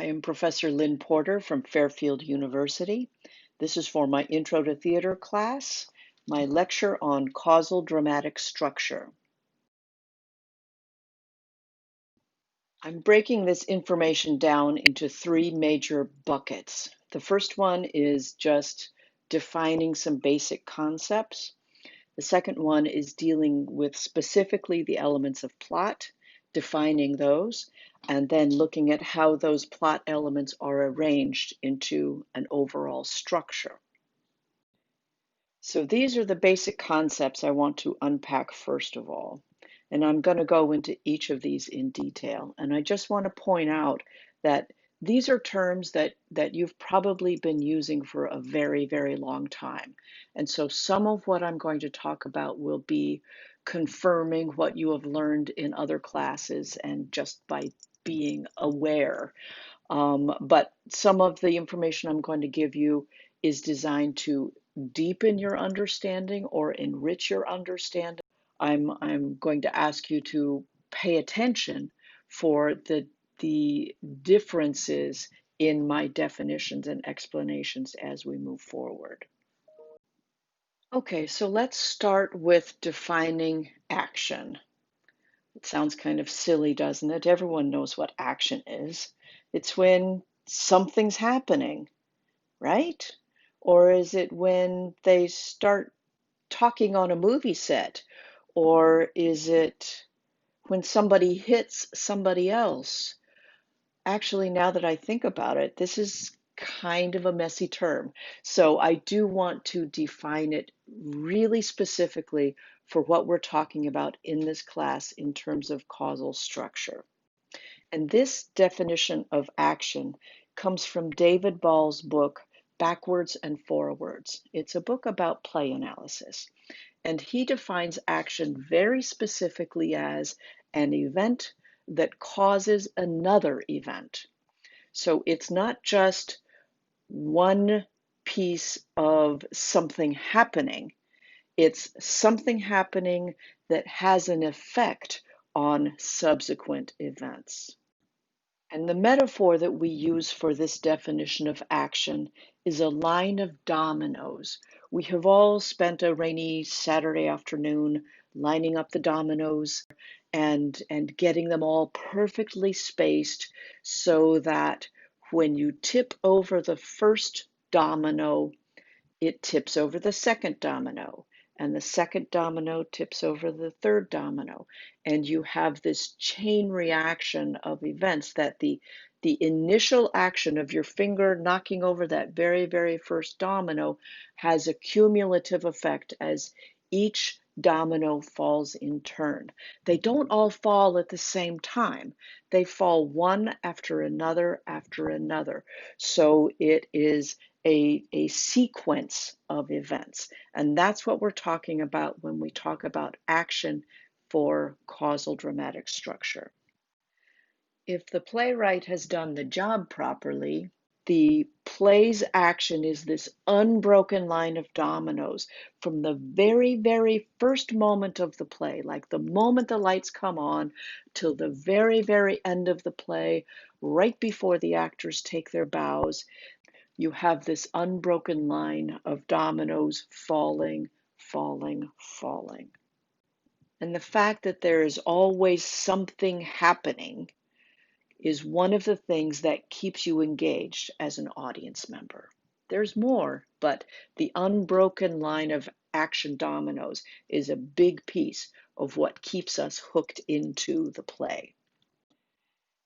I am Professor Lynn Porter from Fairfield University. This is for my Intro to Theater class, my lecture on causal dramatic structure. I'm breaking this information down into three major buckets. The first one is just defining some basic concepts. The second one is dealing with specifically the elements of plot, defining those, and then looking at how those plot elements are arranged into an overall structure. So these are the basic concepts I want to unpack first of all. And I'm going to go into each of these in detail. And I just want to point out that these are terms that you've probably been using for a very, very long time. And so some of what I'm going to talk about will be confirming what you have learned in other classes and just by being aware. But some of the information I'm going to give you is designed to deepen your understanding or enrich your understanding. I'm going to ask you to pay attention for the differences in my definitions and explanations as we move forward. Okay, so let's start with defining action. It sounds kind of silly, doesn't it? Everyone knows what action is. It's when something's happening, right? Or is it when they start talking on a movie set? Or is it when somebody hits somebody else? Actually, now that I think about it, this is kind of a messy term. So I do want to define it really specifically for what we're talking about in this class in terms of causal structure. And this definition of action comes from David Ball's book, Backwards and Forwards. It's a book about play analysis. And he defines action very specifically as an event that causes another event. So it's not just one piece of something happening, it's something happening that has an effect on subsequent events. And the metaphor that we use for this definition of action is a line of dominoes. We have all spent a rainy Saturday afternoon lining up the dominoes and getting them all perfectly spaced so that when you tip over the first domino, it tips over the second domino, and the second domino tips over the third domino. And you have this chain reaction of events that the initial action of your finger knocking over that very, very first domino has a cumulative effect as each domino falls in turn. They don't all fall at the same time. They fall one after another after another. So it is a sequence of events. And that's what we're talking about when we talk about action for causal dramatic structure. If the playwright has done the job properly, the play's action is this unbroken line of dominoes from the very, very first moment of the play, like the moment the lights come on, till the very, very end of the play, right before the actors take their bows. You have this unbroken line of dominoes falling, falling, falling. And the fact that there is always something happening is one of the things that keeps you engaged as an audience member. There's more, but the unbroken line of action dominoes is a big piece of what keeps us hooked into the play.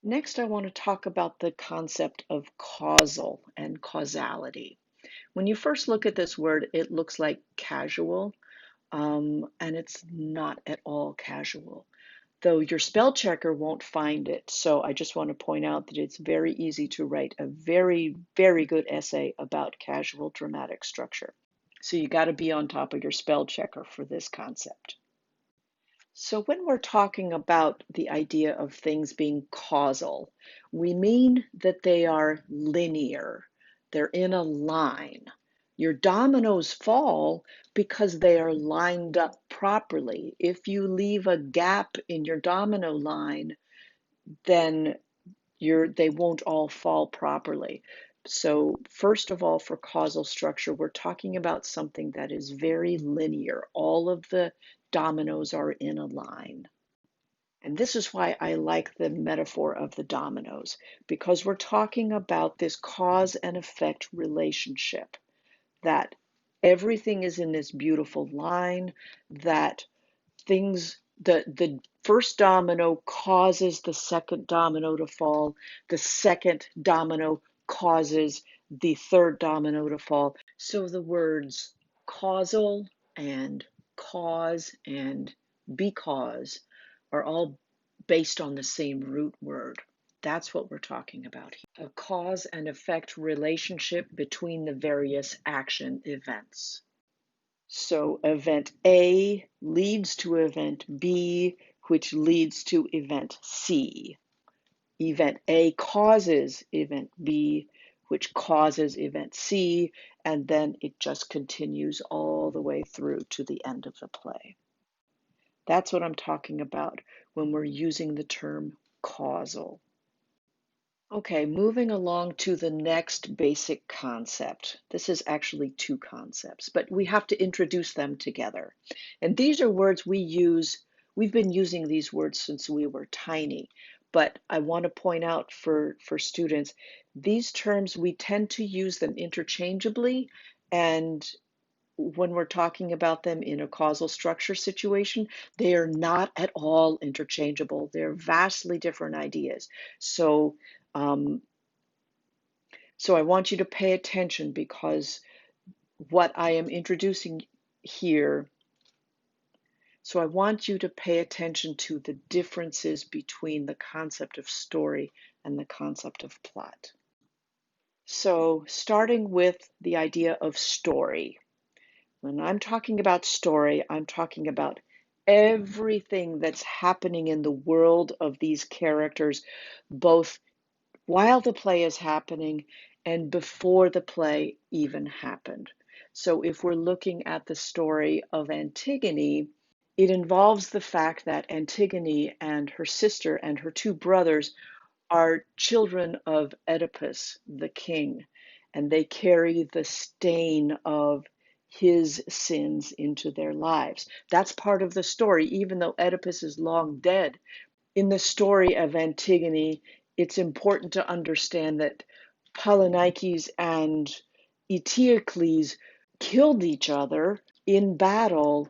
Next, I want to talk about the concept of causal and causality. When you first look at this word, it looks like casual, and it's not at all casual, though your spell checker won't find it. So I just want to point out that it's very easy to write a very, very good essay about casual dramatic structure. So you got to be on top of your spell checker for this concept. So when we're talking about the idea of things being causal, we mean that they are linear. They're in a line. Your dominoes fall because they are lined up properly. If you leave a gap in your domino line, then they won't all fall properly. So first of all, for causal structure, we're talking about something that is very linear. All of the dominoes are in a line. And this is why I like the metaphor of the dominoes, because we're talking about this cause and effect relationship, that everything is in this beautiful line, that the first domino causes the second domino to fall, the second domino causes the third domino to fall. So the words causal and cause and because are all based on the same root word. That's what we're talking about here. A cause and effect relationship between the various action events. So event A leads to event B, which leads to event C. Event A causes event B, which causes event C, and then it just continues all the way through to the end of the play. That's what I'm talking about when we're using the term causal. Okay, moving along to the next basic concept. This is actually two concepts, but we have to introduce them together. And these are words we use, we've been using these words since we were tiny, but I want to point out for students, these terms, we tend to use them interchangeably, and when we're talking about them in a causal structure situation, they are not at all interchangeable. They're vastly different ideas. So, um, so I want you to pay attention, because what I am introducing here, so I want you to pay attention to the differences between the concept of story and the concept of plot. So starting with the idea of story. When I'm talking about story, I'm talking about everything that's happening in the world of these characters, both while the play is happening and before the play even happened. So if we're looking at the story of Antigone, it involves the fact that Antigone and her sister and her two brothers are children of Oedipus, the king, and they carry the stain of his sins into their lives. That's part of the story, even though Oedipus is long dead. In the story of Antigone, it's important to understand that Polynices and Eteocles killed each other in battle.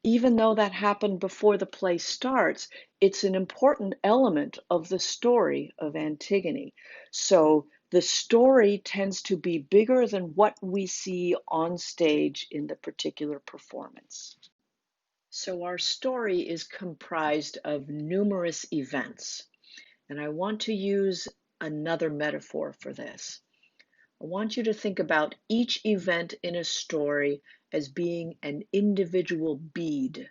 Even though that happened before the play starts, it's an important element of the story of Antigone. So the story tends to be bigger than what we see on stage in the particular performance. So our story is comprised of numerous events, and I want to use another metaphor for this. I want you to think about each event in a story as being an individual bead.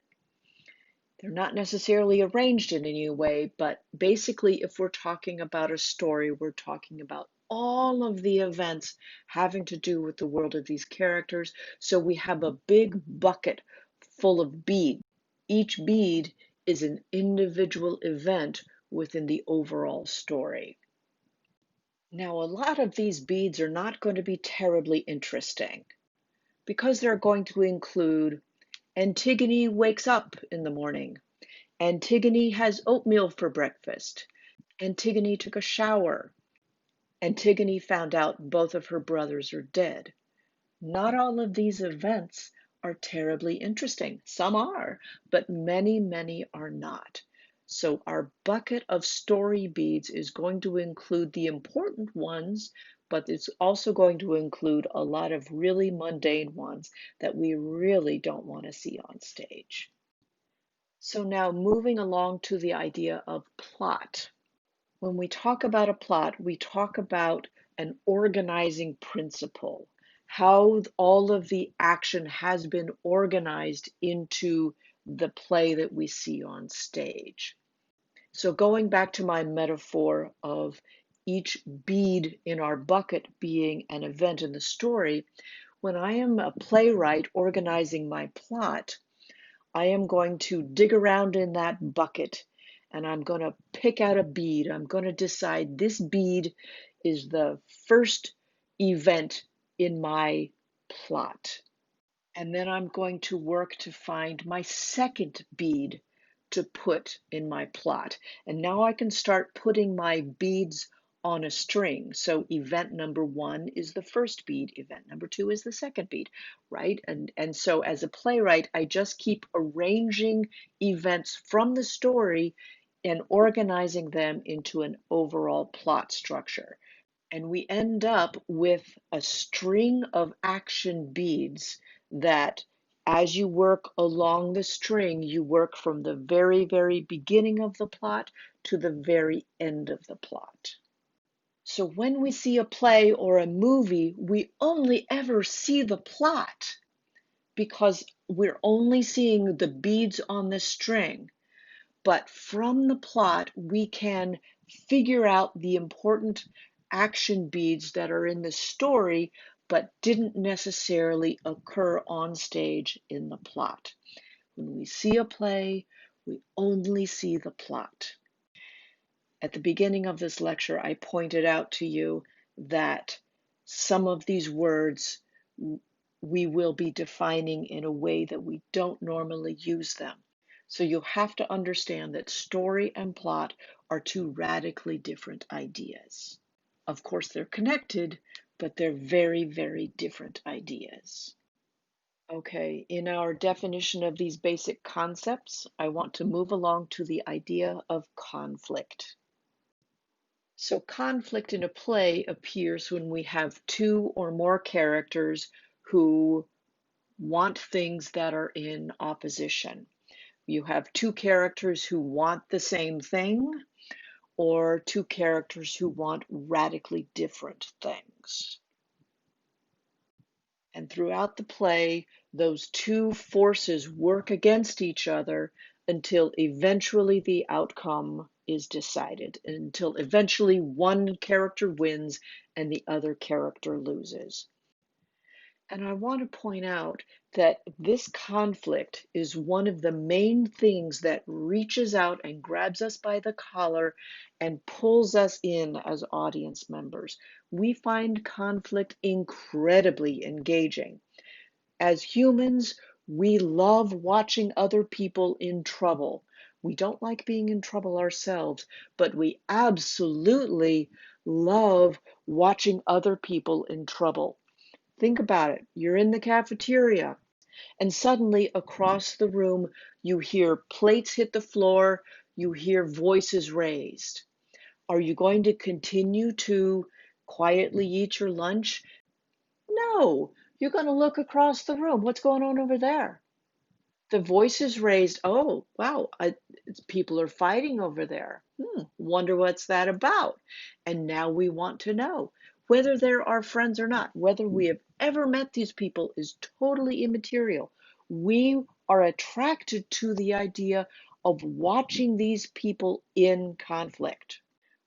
They're not necessarily arranged in any way, but basically, if we're talking about a story, we're talking about all of the events having to do with the world of these characters. So we have a big bucket full of beads. Each bead is an individual event within the overall story. Now, a lot of these beads are not going to be terribly interesting, because they're going to include Antigone wakes up in the morning. Antigone has oatmeal for breakfast. Antigone took a shower. Antigone found out both of her brothers are dead. Not all of these events are terribly interesting. Some are, but many, many are not. So our bucket of story beads is going to include the important ones, but it's also going to include a lot of really mundane ones that we really don't want to see on stage. So now moving along to the idea of plot. When we talk about a plot, we talk about an organizing principle, how all of the action has been organized into the play that we see on stage. So going back to my metaphor of each bead in our bucket being an event in the story, when I am a playwright organizing my plot, I am going to dig around in that bucket and I'm going to pick out a bead. I'm going to decide this bead is the first event in my plot. And then I'm going to work to find my second bead to put in my plot. And now I can start putting my beads on a string. So event number one is the first bead, event number two is the second bead, right? And so as a playwright, I just keep arranging events from the story and organizing them into an overall plot structure. And we end up with a string of action beads that, as you work along the string, you work from the very, very beginning of the plot to the very end of the plot. So when we see a play or a movie, we only ever see the plot because we're only seeing the beads on the string. But from the plot, we can figure out the important action beads that are in the story, but didn't necessarily occur on stage in the plot. When we see a play, we only see the plot. At the beginning of this lecture, I pointed out to you that some of these words we will be defining in a way that we don't normally use them. So you'll have to understand that story and plot are two radically different ideas. Of course, they're connected, but they're very, very different ideas. Okay, in our definition of these basic concepts, I want to move along to the idea of conflict. So conflict in a play appears when we have two or more characters who want things that are in opposition. You have two characters who want the same thing, or two characters who want radically different things. And throughout the play, those two forces work against each other until eventually the outcome is decided, until eventually one character wins and the other character loses. And I want to point out that this conflict is one of the main things that reaches out and grabs us by the collar and pulls us in as audience members. We find conflict incredibly engaging. As humans, we love watching other people in trouble. We don't like being in trouble ourselves, but we absolutely love watching other people in trouble. Think about it. You're in the cafeteria, and suddenly across the room, you hear plates hit the floor, you hear voices raised. Are you going to continue to quietly eat your lunch? No, you're going to look across the room. What's going on over there? The voice is raised. Oh, wow, people are fighting over there. Wonder what's that about? And now we want to know. Whether they're our friends or not, whether we have ever met these people is totally immaterial. We are attracted to the idea of watching these people in conflict.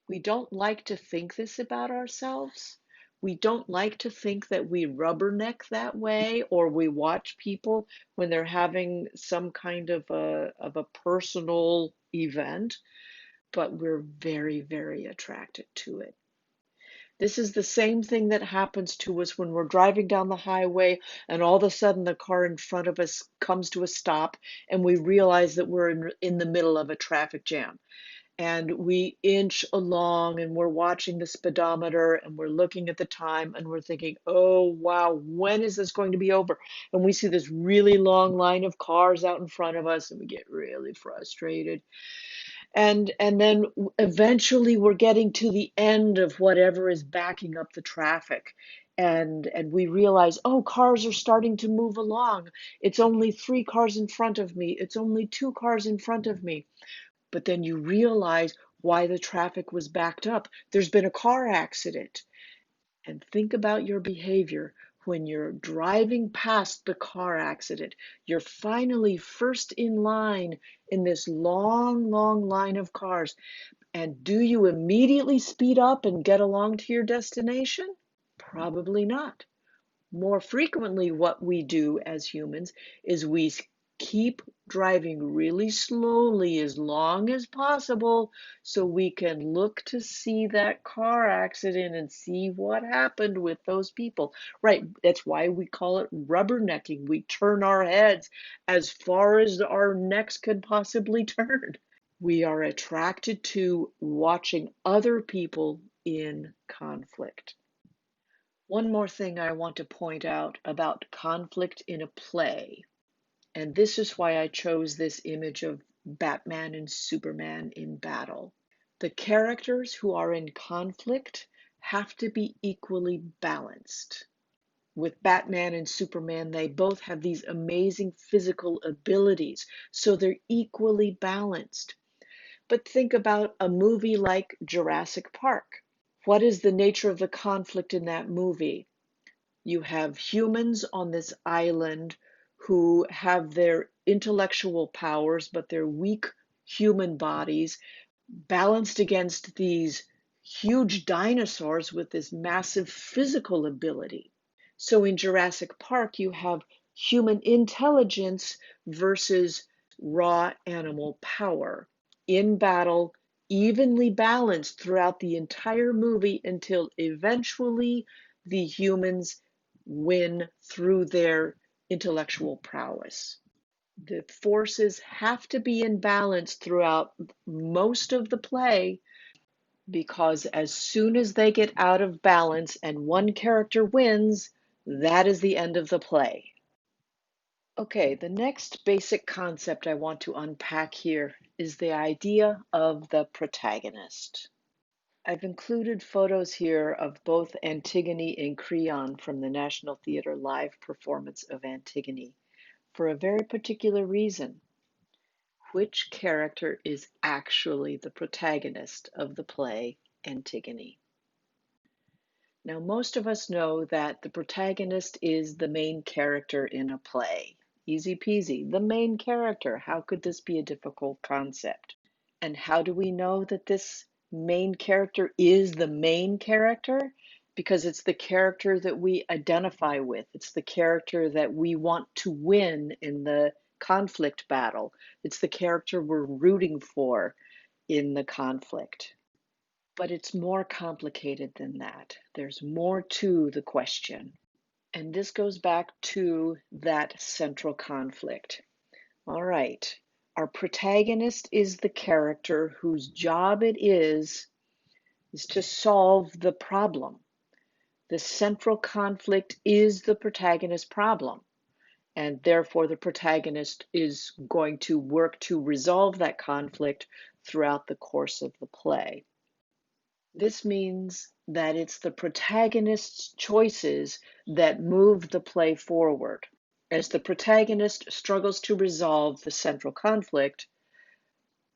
We don't like to think this about ourselves. We don't like to think that we rubberneck that way, or we watch people when they're having some kind of a personal event, but we're very, very attracted to it. This is the same thing that happens to us when we're driving down the highway and all of a sudden the car in front of us comes to a stop and we realize that we're in the middle of a traffic jam. And we inch along and we're watching the speedometer and we're looking at the time and we're thinking, oh, wow, when is this going to be over? And we see this really long line of cars out in front of us and we get really frustrated. And then eventually we're getting to the end of whatever is backing up the traffic. And we realize, oh, cars are starting to move along. It's only 3 cars in front of me. It's only 2 cars in front of me. But then you realize why the traffic was backed up. There's been a car accident. And think about your behavior when you're driving past the car accident. You're finally first in line in this long, long line of cars. And do you immediately speed up and get along to your destination? Probably not. More frequently, what we do as humans is we keep driving really slowly as long as possible so we can look to see that car accident and see what happened with those people. Right, that's why we call it rubbernecking. We turn our heads as far as our necks could possibly turn. We are attracted to watching other people in conflict. One more thing I want to point out about conflict in a play, and this is why I chose this image of Batman and Superman in battle. The characters who are in conflict have to be equally balanced. With Batman and Superman, they both have these amazing physical abilities, so they're equally balanced. But think about a movie like Jurassic Park. What is the nature of the conflict in that movie? You have humans on this island who have their intellectual powers, but their weak human bodies balanced against these huge dinosaurs with this massive physical ability. So in Jurassic Park, you have human intelligence versus raw animal power in battle, evenly balanced throughout the entire movie until eventually the humans win through their intellectual prowess. The forces have to be in balance throughout most of the play because as soon as they get out of balance and one character wins, that is the end of the play. Okay, the next basic concept I want to unpack here is the idea of the protagonist. I've included photos here of both Antigone and Creon from the National Theatre live performance of Antigone for a very particular reason. Which character is actually the protagonist of the play Antigone? Now, most of us know that the protagonist is the main character in a play. Easy peasy, the main character. How could this be a difficult concept? And how do we know that this main character is the main character? Because it's the character that we identify with. It's the character that we want to win in the conflict battle. It's the character we're rooting for in the conflict. But it's more complicated than that. There's more to the question. And this goes back to that central conflict. All right, our protagonist is the character whose job it is to solve the problem. The central conflict is the protagonist's problem, and therefore the protagonist is going to work to resolve that conflict throughout the course of the play. This means that it's the protagonist's choices that move the play forward. As the protagonist struggles to resolve the central conflict,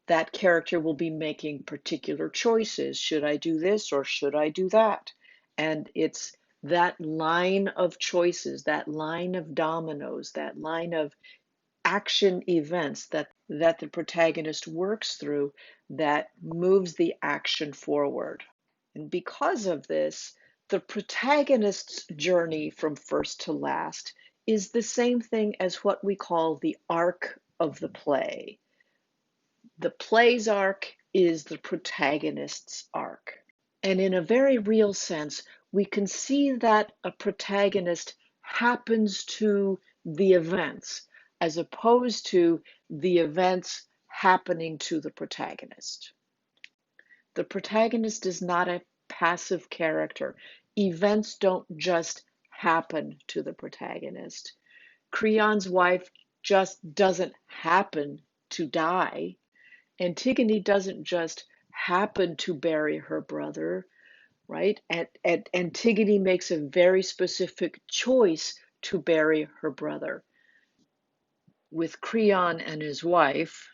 that character will be making particular choices. Should I do this or should I do that? And it's that line of choices, that line of dominoes, that line of action events that the protagonist works through that moves the action forward. And because of this, the protagonist's journey from first to last is the same thing as what we call the arc of the play. The play's arc is the protagonist's arc. And in a very real sense, we can see that a protagonist happens to the events as opposed to the events happening to the protagonist. The protagonist is not a passive character. Events don't just happen to the protagonist. Creon's wife just doesn't happen to die. Antigone doesn't just happen to bury her brother, right? Antigone makes a very specific choice to bury her brother. With Creon and his wife,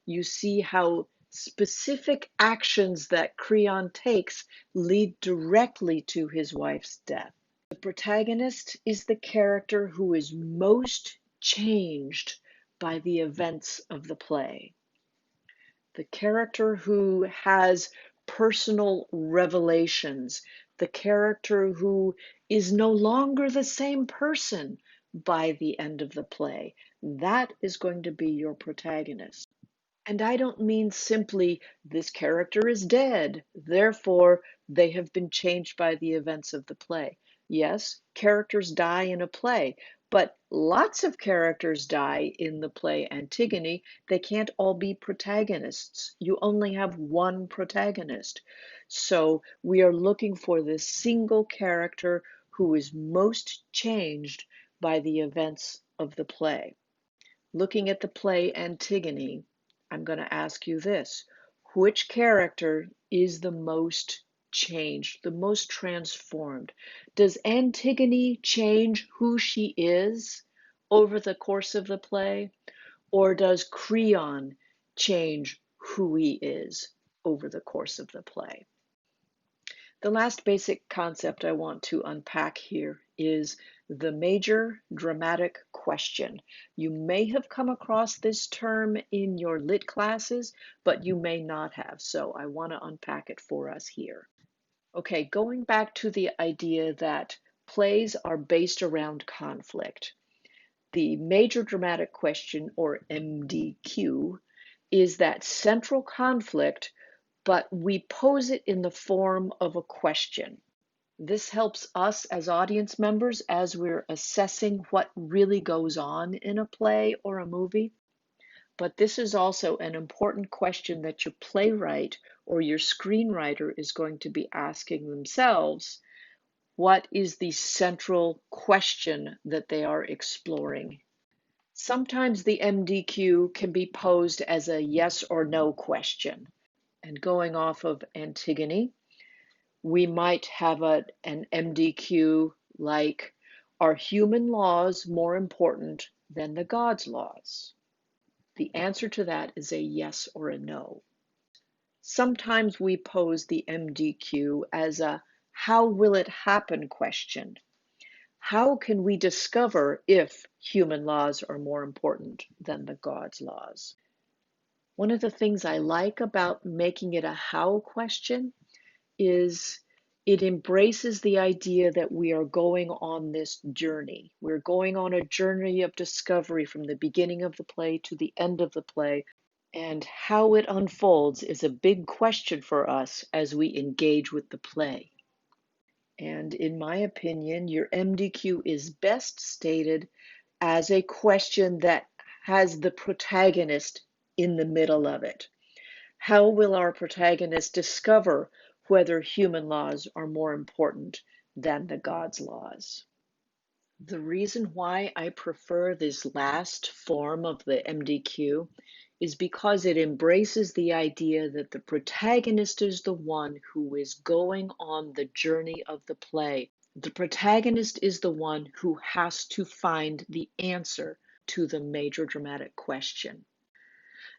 you see how specific actions that Creon takes lead directly to his wife's death. The protagonist is the character who is most changed by the events of the play. The character who has personal revelations, the character who is no longer the same person by the end of the play. That is going to be your protagonist. And I don't mean simply this character is dead, therefore they have been changed by the events of the play. Yes, characters die in a play, but lots of characters die in the play Antigone. They can't all be protagonists. You only have one protagonist. So we are looking for this single character who is most changed by the events of the play. Looking at the play Antigone, I'm going to ask you this. Which character is the most changed, the most transformed? Does Antigone change who she is over the course of the play? Or does Creon change who he is over the course of the play? The last basic concept I want to unpack here is the major dramatic question. You may have come across this term in your lit classes, but you may not have, so I want to unpack it for us here. Okay, going back to the idea that plays are based around conflict. The major dramatic question, or MDQ, is that central conflict, but we pose it in the form of a question. This helps us as audience members as we're assessing what really goes on in a play or a movie. But this is also an important question that your playwright or your screenwriter is going to be asking themselves. What is the central question that they are exploring? Sometimes the MDQ can be posed as a yes or no question. And going off of Antigone, we might have an MDQ like, are human laws more important than the God's laws? The answer to that is a yes or a no. Sometimes we pose the MDQ as a how will it happen question. How can we discover if human laws are more important than the God's laws? One of the things I like about making it a how question is it embraces the idea that we are going on this journey. We're going on a journey of discovery from the beginning of the play to the end of the play. And how it unfolds is a big question for us as we engage with the play. And in my opinion, your MDQ is best stated as a question that has the protagonist in the middle of it. How will our protagonist discover whether human laws are more important than the God's laws? The reason why I prefer this last form of the MDQ is because it embraces the idea that the protagonist is the one who is going on the journey of the play. The protagonist is the one who has to find the answer to the major dramatic question.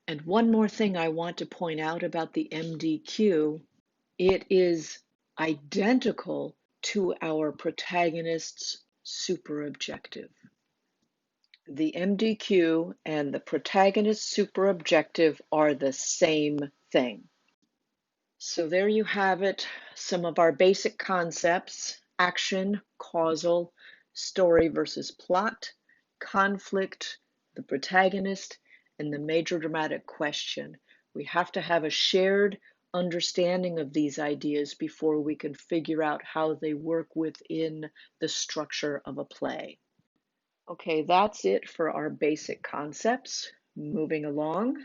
And one more thing I want to point out about the MDQ, it is identical to our protagonist's superobjective. The MDQ and the protagonist superobjective are the same thing. So there you have it, some of our basic concepts: action, causal, story versus plot, conflict, the protagonist, and the major dramatic question. We have to have a shared understanding of these ideas before we can figure out how they work within the structure of a play. Okay, that's it for our basic concepts. Moving along,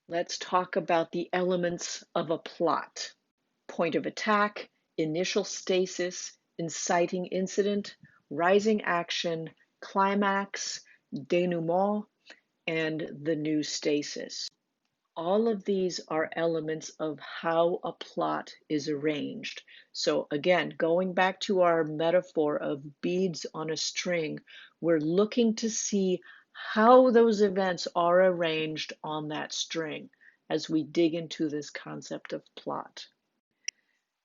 let's talk about the elements of a plot. Point of attack, initial stasis, inciting incident, rising action, climax, denouement, and the new stasis. All of these are elements of how a plot is arranged. So again, going back to our metaphor of beads on a string, we're looking to see how those events are arranged on that string as we dig into this concept of plot.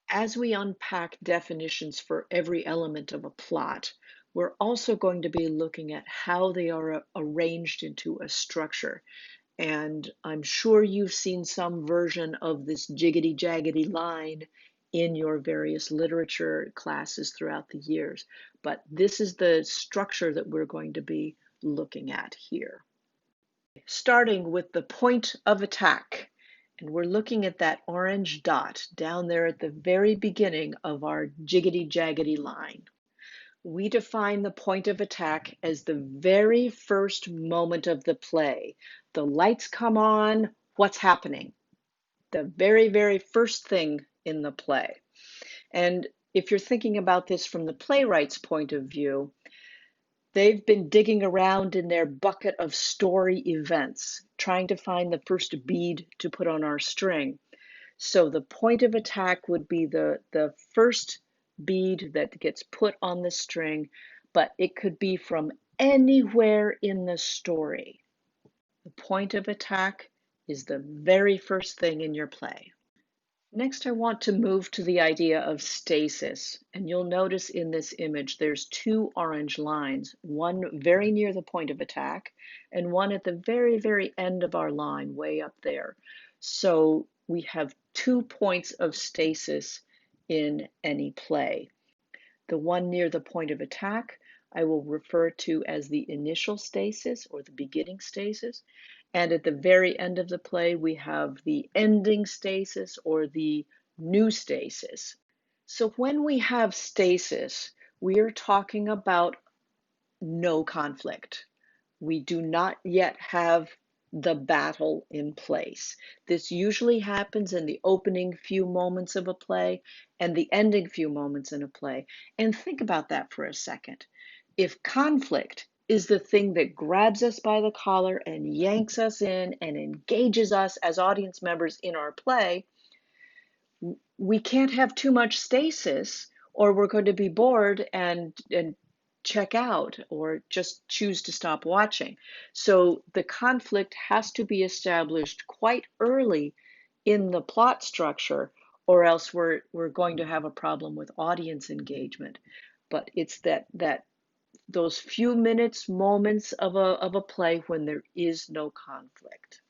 As we unpack definitions for every element of a plot, we're also going to be looking at how they are arranged into a structure. And I'm sure you've seen some version of this jiggity jaggedy line in your various literature classes throughout the years. But this is the structure that we're going to be looking at here. Starting with the point of attack. And we're looking at that orange dot down there at the very beginning of our jiggity-jaggedy line. We define the point of attack as the very first moment of the play. The lights come on, what's happening? The very, very first thing in the play. And if you're thinking about this from the playwright's point of view, they've been digging around in their bucket of story events, trying to find the first bead to put on our string. So the point of attack would be the first bead that gets put on the string, but it could be from anywhere in the story. The point of attack is the very first thing in your play. Next, I want to move to the idea of stasis. And you'll notice in this image, there's two orange lines, one very near the point of attack and one at the very, very end of our line, way up there. So we have 2 points of stasis in any play. The one near the point of attack, I will refer to as the initial stasis or the beginning stasis. And at the very end of the play, we have the ending stasis or the new stasis. So when we have stasis, we are talking about no conflict. We do not yet have the battle in place. This usually happens in the opening few moments of a play and the ending few moments in a play. And think about that for a second. If conflict is the thing that grabs us by the collar and yanks us in and engages us as audience members in our play, we can't have too much stasis or we're going to be bored and check out or just choose to stop watching. So the conflict has to be established quite early in the plot structure, or else we're going to have a problem with audience engagement. But it's that those few minutes, moments of a play when there is no conflict.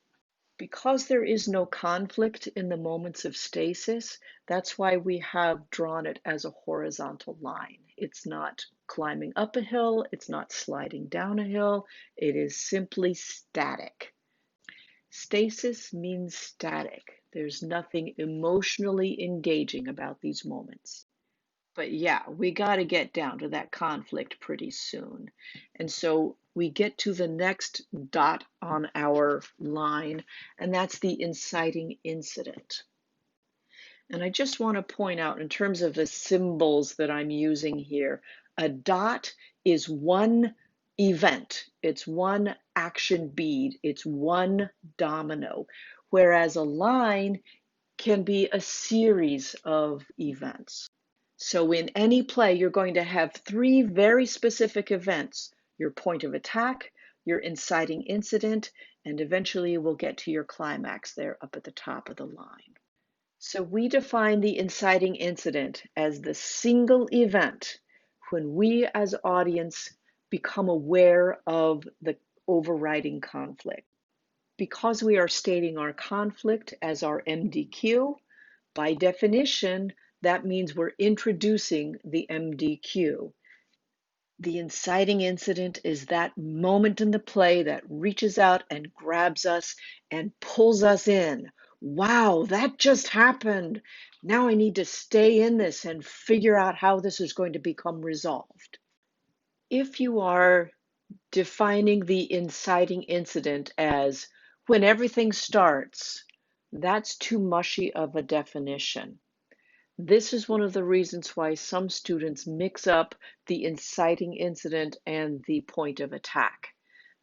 Because there is no conflict in the moments of stasis, that's why we have drawn it as a horizontal line. It's not climbing up a hill, it's not sliding down a hill, it is simply static. Stasis means static. There's nothing emotionally engaging about these moments. But yeah, we got to get down to that conflict pretty soon. And so we get to the next dot on our line, and that's the inciting incident. And I just want to point out, in terms of the symbols that I'm using here, a dot is one event, it's one action bead, it's one domino, whereas a line can be a series of events. So in any play, you're going to have 3 very specific events: your point of attack, your inciting incident, and eventually we'll get to your climax there up at the top of the line. So we define the inciting incident as the single event when we as audience become aware of the overriding conflict. Because we are stating our conflict as our MDQ, by definition, that means we're introducing the MDQ. The inciting incident is that moment in the play that reaches out and grabs us and pulls us in. Wow, that just happened. Now I need to stay in this and figure out how this is going to become resolved. If you are defining the inciting incident as when everything starts, that's too mushy of a definition. This is one of the reasons why some students mix up the inciting incident and the point of attack.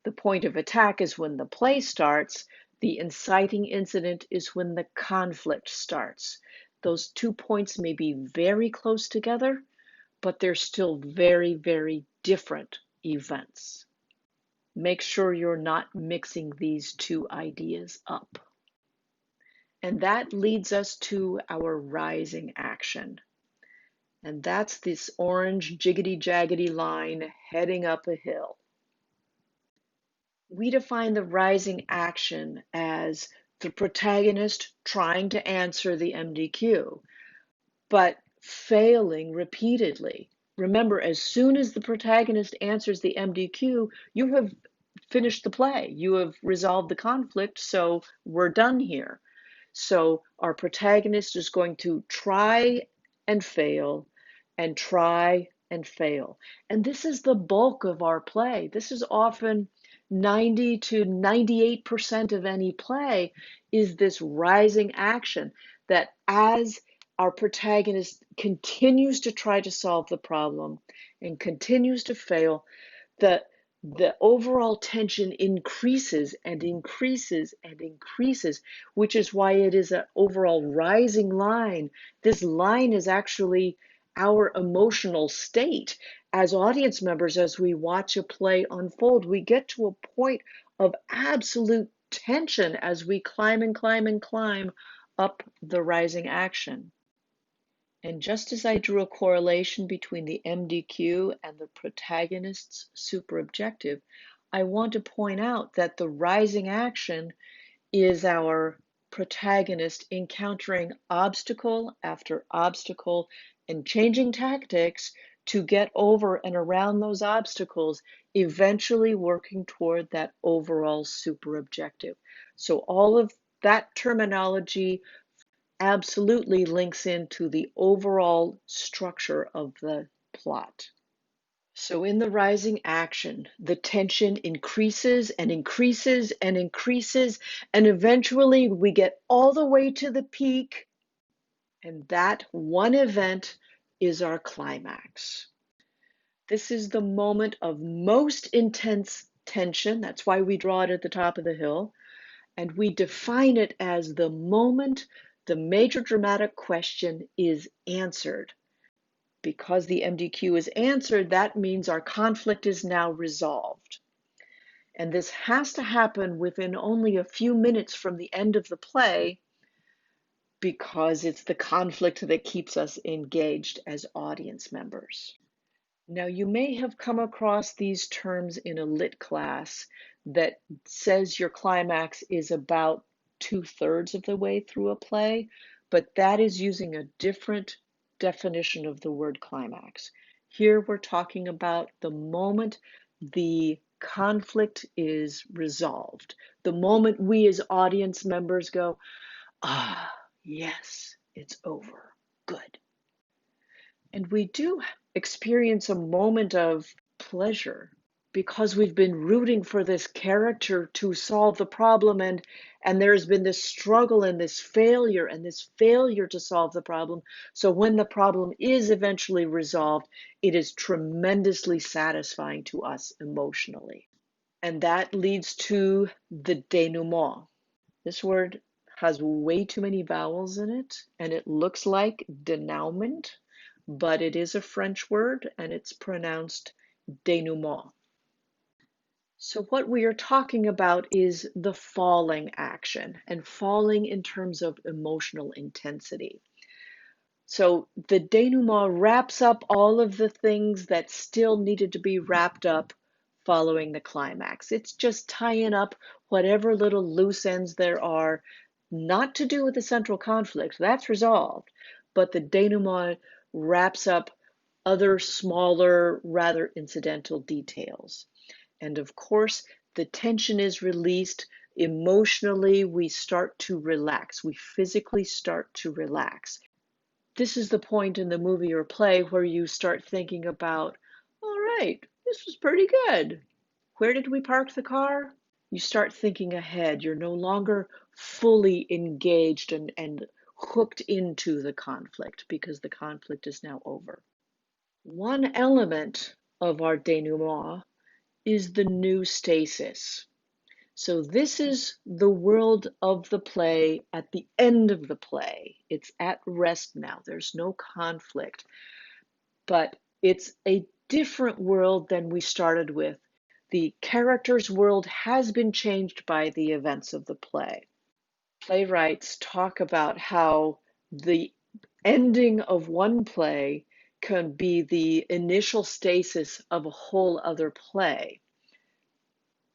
The point of attack is when the play starts. The inciting incident is when the conflict starts. Those 2 points may be very close together, but they're still very, very different events. Make sure you're not mixing these 2 ideas up. And that leads us to our rising action. And that's this orange jiggity-jaggedy line heading up a hill. We define the rising action as the protagonist trying to answer the MDQ, but failing repeatedly. Remember, as soon as the protagonist answers the MDQ, you have finished the play. You have resolved the conflict, so we're done here. So our protagonist is going to try and fail and try and fail. And this is the bulk of our play. This is often 90 to 98% of any play is this rising action that as our protagonist continues to try to solve the problem and continues to fail, the the overall tension increases and increases and increases, which is why it is an overall rising line. This line is actually our emotional state as audience members. As we watch a play unfold, we get to a point of absolute tension as we climb and climb and climb up the rising action. And just as I drew a correlation between the MDQ and the protagonist's superobjective, I want to point out that the rising action is our protagonist encountering obstacle after obstacle and changing tactics to get over and around those obstacles, eventually working toward that overall superobjective. So all of that terminology absolutely links into the overall structure of the plot. So in the rising action, the tension increases and increases and increases, and eventually we get all the way to the peak, and that one event is our climax. This is the moment of most intense tension. That's why we draw it at the top of the hill. And we define it as the moment the major dramatic question is answered. Because the MDQ is answered, that means our conflict is now resolved. And this has to happen within only a few minutes from the end of the play because it's the conflict that keeps us engaged as audience members. Now, you may have come across these terms in a lit class that says your climax is about 2/3 of the way through a play, but that is using a different definition of the word climax. Here we're talking about the moment the conflict is resolved, the moment we as audience members go, ah, yes, it's over, good. And we do experience a moment of pleasure because we've been rooting for this character to solve the problem, and there's been this struggle and this failure to solve the problem. So when the problem is eventually resolved, it is tremendously satisfying to us emotionally. And that leads to the denouement. This word has way too many vowels in it, and it looks like denouement, but it is a French word and it's pronounced denouement. So what we are talking about is the falling action, and falling in terms of emotional intensity. So the denouement wraps up all of the things that still needed to be wrapped up following the climax. It's just tying up whatever little loose ends there are, not to do with the central conflict, that's resolved, but the denouement wraps up other smaller, rather incidental details. And of course, the tension is released. Emotionally, we start to relax. We physically start to relax. This is the point in the movie or play where you start thinking about, all right, this was pretty good. Where did we park the car? You start thinking ahead. You're no longer fully engaged and hooked into the conflict because the conflict is now over. One element of our denouement is the new stasis. So this is the world of the play at the end of the play. It's at rest now. There's no conflict, but it's a different world than we started with. The character's world has been changed by the events of the play. Playwrights talk about how the ending of one play can be the initial stasis of a whole other play.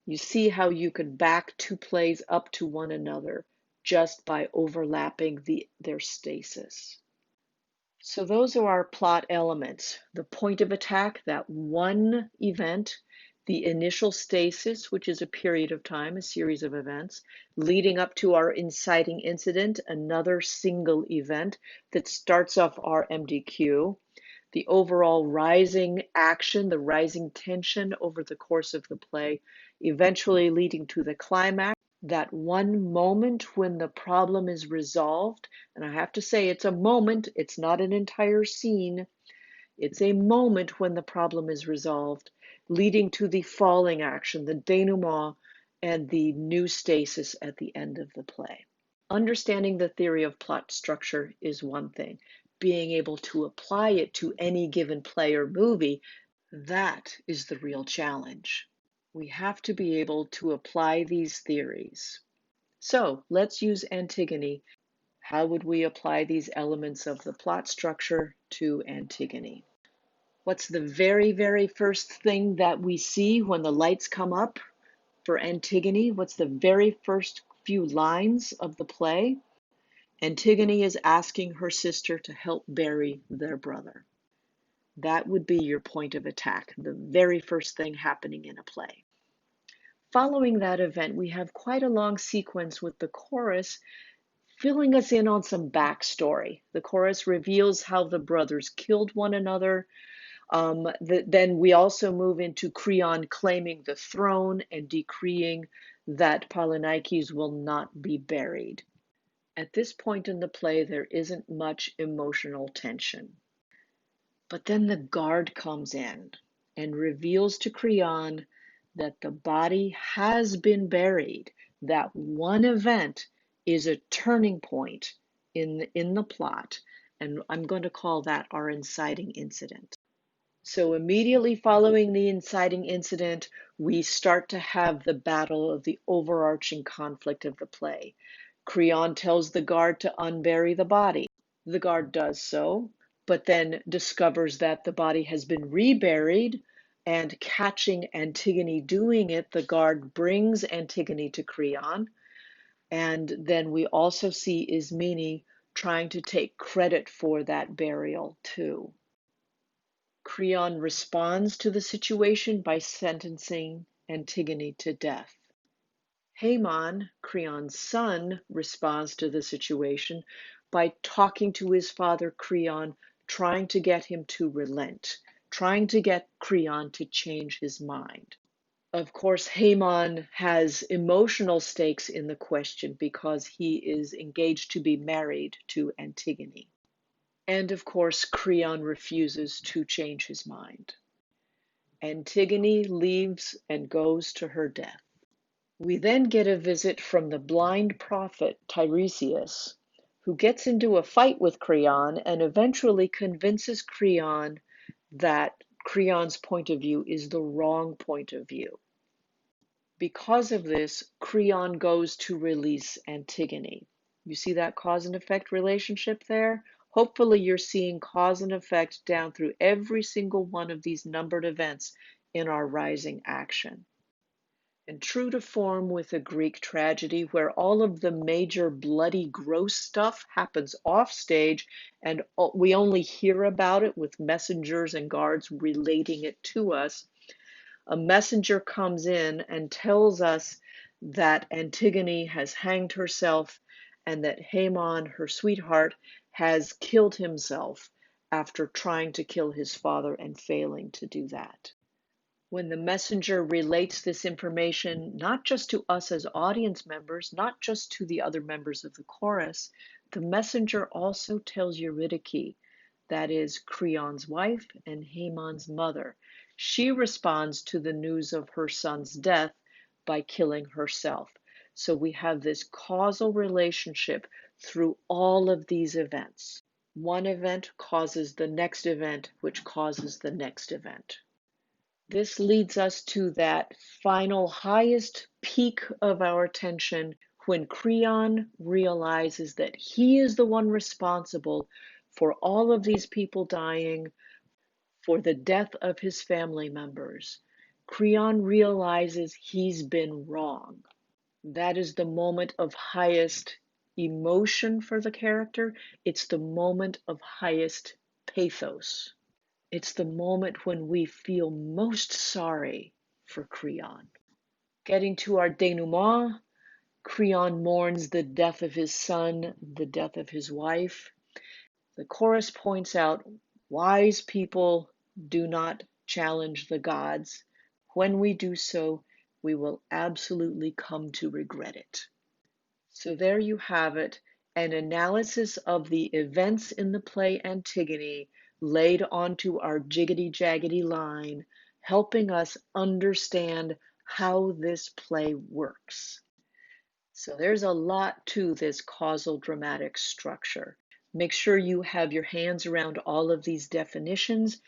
You see how you could back two plays up to one another just by overlapping their stasis. So those are our plot elements. The point of attack, that one event, the initial stasis, which is a period of time, a series of events, leading up to our inciting incident, another single event that starts off our MDQ, the overall rising action, the rising tension over the course of the play, eventually leading to the climax, that one moment when the problem is resolved. And I have to say, it's a moment, it's not an entire scene. It's a moment when the problem is resolved, leading to the falling action, the denouement, and the new stasis at the end of the play. Understanding the theory of plot structure is one thing. Being able to apply it to any given play or movie, that is the real challenge. We have to be able to apply these theories. So let's use Antigone. How would we apply these elements of the plot structure to Antigone? What's the very, very first thing that we see when the lights come up for Antigone? What's the very first few lines of the play? Antigone is asking her sister to help bury their brother. That would be your point of attack, the very first thing happening in a play. Following that event, we have quite a long sequence with the chorus filling us in on some backstory. The chorus reveals how the brothers killed one another. Then we also move into Creon claiming the throne and decreeing that Polynices will not be buried. At this point in the play, there isn't much emotional tension. But then the guard comes in and reveals to Creon that the body has been buried. That one event is a turning point in the plot, and I'm going to call that our inciting incident. So immediately following the inciting incident, we start to have the battle of the overarching conflict of the play. Creon tells the guard to unbury the body. The guard does so, but then discovers that the body has been reburied, and catching Antigone doing it, the guard brings Antigone to Creon. And then we also see Ismene trying to take credit for that burial too. Creon responds to the situation by sentencing Antigone to death. Haemon, Creon's son, responds to the situation by talking to his father Creon, trying to get him to relent, trying to get Creon to change his mind. Of course, Haemon has emotional stakes in the question because he is engaged to be married to Antigone. And of course, Creon refuses to change his mind. Antigone leaves and goes to her death. We then get a visit from the blind prophet Tiresias, who gets into a fight with Creon and eventually convinces Creon that Creon's point of view is the wrong point of view. Because of this, Creon goes to release Antigone. You see that cause and effect relationship there? Hopefully you're seeing cause and effect down through every single one of these numbered events in our rising action. And true to form with a Greek tragedy, where all of the major bloody gross stuff happens off stage and we only hear about it with messengers and guards relating it to us, a messenger comes in and tells us that Antigone has hanged herself and that Haemon, her sweetheart, has killed himself after trying to kill his father and failing to do that. When the messenger relates this information, not just to us as audience members, not just to the other members of the chorus, the messenger also tells Eurydice, that is Creon's wife and Haemon's mother. She responds to the news of her son's death by killing herself. So we have this causal relationship through all of these events. One event causes the next event, which causes the next event. This leads us to that final highest peak of our tension when Creon realizes that he is the one responsible for all of these people dying, for the death of his family members. Creon realizes he's been wrong. That is the moment of highest emotion for the character. It's the moment of highest pathos. It's the moment when we feel most sorry for Creon. Getting to our denouement, Creon mourns the death of his son, the death of his wife. The chorus points out wise people do not challenge the gods. When we do so, we will absolutely come to regret it. So there you have it, an analysis of the events in the play Antigone laid onto our jiggity-jaggedy line, helping us understand how this play works. So there's a lot to this causal dramatic structure. Make sure you have your hands around all of these definitions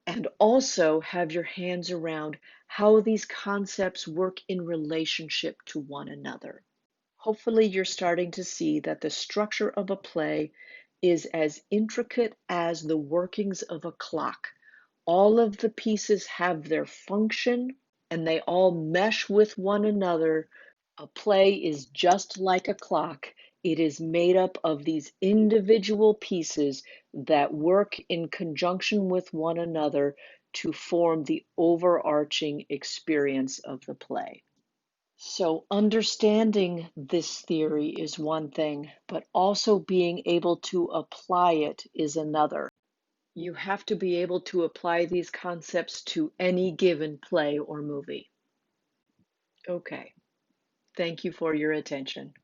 and also have your hands around how these concepts work in relationship to one another. Hopefully, you're starting to see that the structure of a play is as intricate as the workings of a clock. All of the pieces have their function and they all mesh with one another. A play is just like a clock. It is made up of these individual pieces that work in conjunction with one another to form the overarching experience of the play. So, understanding this theory is one thing, but also being able to apply it is another. You have to be able to apply these concepts to any given play or movie. Okay, thank you for your attention.